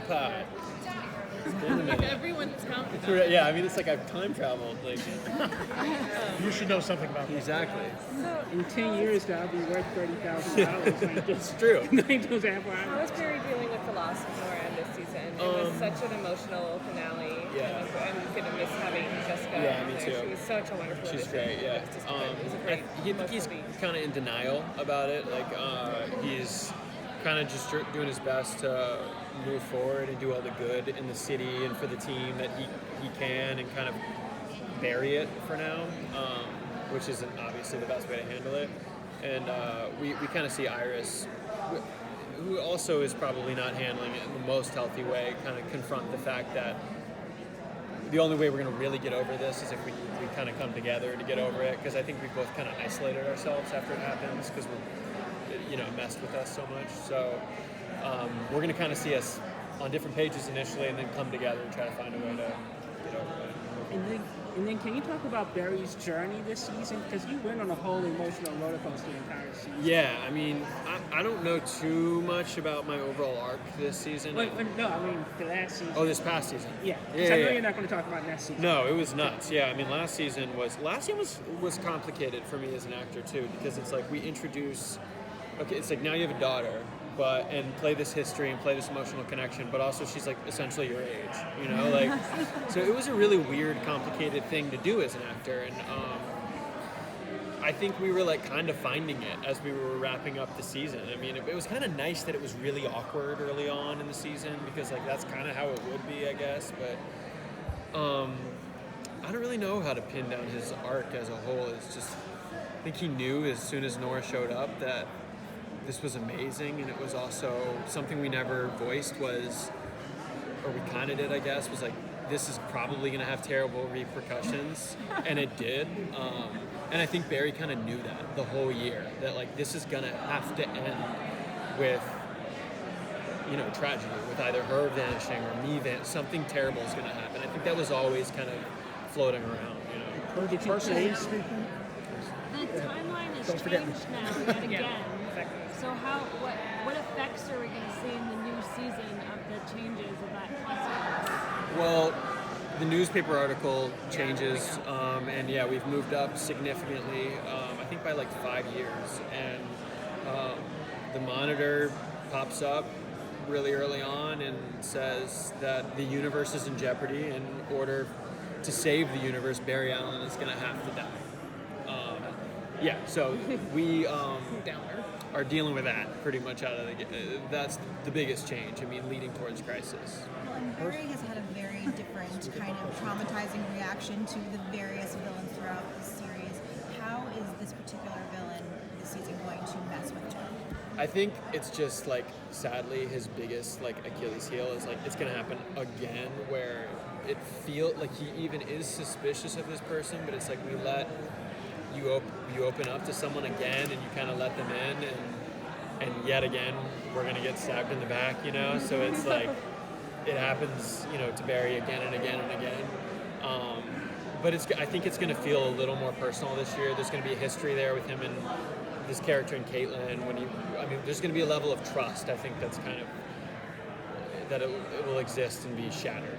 jackpot. It's been a minute. Everyone's counting. Yeah, I mean, it's like I've time traveled. Like, You should know something about that. exactly. So, In 10 years, that'll be worth $30,000. Like, It's true. those Apple how is Barry dealing with the loss of Nora this season? It was such an emotional finale. Yeah. And I'm going to miss having Jessica. Yeah, me there. too. She was such a wonderful She's addition. great, yeah. It was a great I think he's emotional beat. kind of in denial about it. Like, he's kind of just doing his best to move forward and do all the good in the city and for the team that he can, and kind of bury it for now, which isn't obviously the best way to handle it. And we kind of see Iris, who also is probably not handling it in the most healthy way, kind of confront the fact that the only way we're going to really get over this is if we kind of come together to get over it, because I think we both kind of isolated ourselves after it happens, because it messed with us so much. So we're going to kind of see us on different pages initially, and then come together and try to find a way to get over it. And then can you talk about Barry's journey this season? Because you went on a whole emotional roller coaster the entire season. Yeah, I mean, I don't know too much about my overall arc this season. No, I mean the last season. Oh, this past season. Yeah. Yeah, I know yeah. you're not going to talk about next season. No, it was nuts. Yeah, I mean, last season was complicated for me as an actor too, because it's like we introduce. Okay, it's like now you have a daughter, and play this history and play this emotional connection, but also she's like essentially your age, like. So it was a really weird, complicated thing to do as an actor, and I think we were like kind of finding it as we were wrapping up the season. I mean, it was kind of nice that it was really awkward early on in the season, because like that's kind of how it would be, I guess. But I don't really know how to pin down his arc as a whole. It's just, I think he knew as soon as Nora showed up that this was amazing, and it was also something we never voiced was, or we kind of did, I guess, was like, this is probably going to have terrible repercussions, and it did. And I think Barry kind of knew that the whole year, that like this is going to have to end with, tragedy, with either her vanishing or me something terrible is going to happen. I think that was always kind of floating around, Personally speaking, The timeline has Don't forget me. changed now yet again. Exactly. So what effects are we going to see in the new season of the changes of that consequence? Well, the newspaper article changes, and yeah, we've moved up significantly, I think by like 5 years, and the monitor pops up really early on and says that the universe is in jeopardy. In order to save the universe, Barry Allen is going to have to die. So we are dealing with that pretty much out of the that's the biggest change. I mean, leading towards crisis. Well, and Barry has had a very different kind of traumatizing reaction to the various villains throughout the series. How is this particular villain this season going to mess with Joe? I think it's just like, sadly, his biggest like Achilles heel is like it's gonna happen again, where it feels like he even is suspicious of this person, but it's like we let you open up to someone again, and you kind of let them in, and yet again we're gonna get stabbed in the back, So it's like it happens, to Barry again and again and again. But I think it's gonna feel a little more personal this year. There's gonna be a history there with him and this character in Caitlin. There's gonna be a level of trust. I think that's kind of that it will exist and be shattered.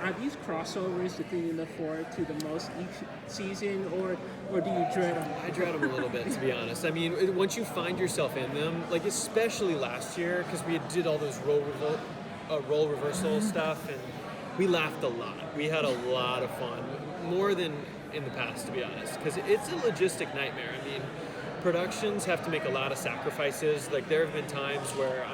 Are these crossovers the thing you look forward to the most each season, or do you dread them? I dread them a little bit, to be honest. I mean, once you find yourself in them, like especially last year, because we did all those role reversal stuff, and we laughed a lot. We had a lot of fun, more than in the past, to be honest, because it's a logistic nightmare. I mean, productions have to make a lot of sacrifices. Like there have been times where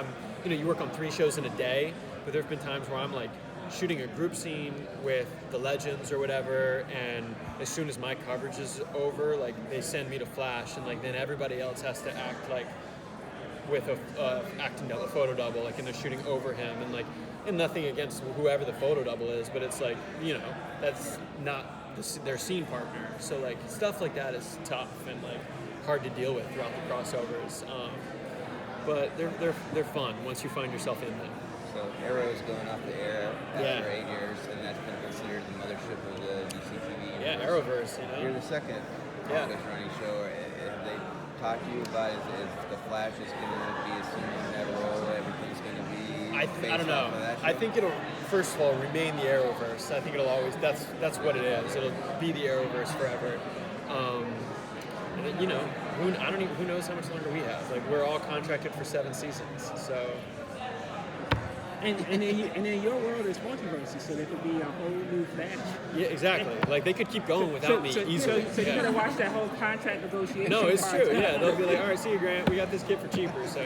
you work on 3 shows in a day, but there have been times where I'm like shooting a group scene with the Legends or whatever, and as soon as my coverage is over, like they send me to Flash, and like then everybody else has to act like with a photo double, like, and they're shooting over him, and nothing against whoever the photo double is, but it's like, that's not their scene partner, so like stuff like that is tough and like hard to deal with throughout the crossovers, but they're fun once you find yourself in them. So Arrow's going off the air after 8 years, and that's been considered the mothership of the DC TV. Yeah, Arrowverse. You're the second longest running show. Have they talked to you about is the Flash is going to be assuming that role? Everything's going to be. I don't know. off of that I show? think it'll first of all remain the Arrowverse. I think it'll always that's what it is. It'll be the Arrowverse forever. And then, you know, who knows how much longer we have? Like we're all contracted for 7 seasons, so. And then your world is multiverse, so there could be a whole new Flash. Yeah, exactly. Like they could keep going without me easily. So Yeah. you gotta watch that whole contract negotiation. No, it's part. true. Yeah, they'll be like, all right, see you, Grant. We got this kid for cheaper. So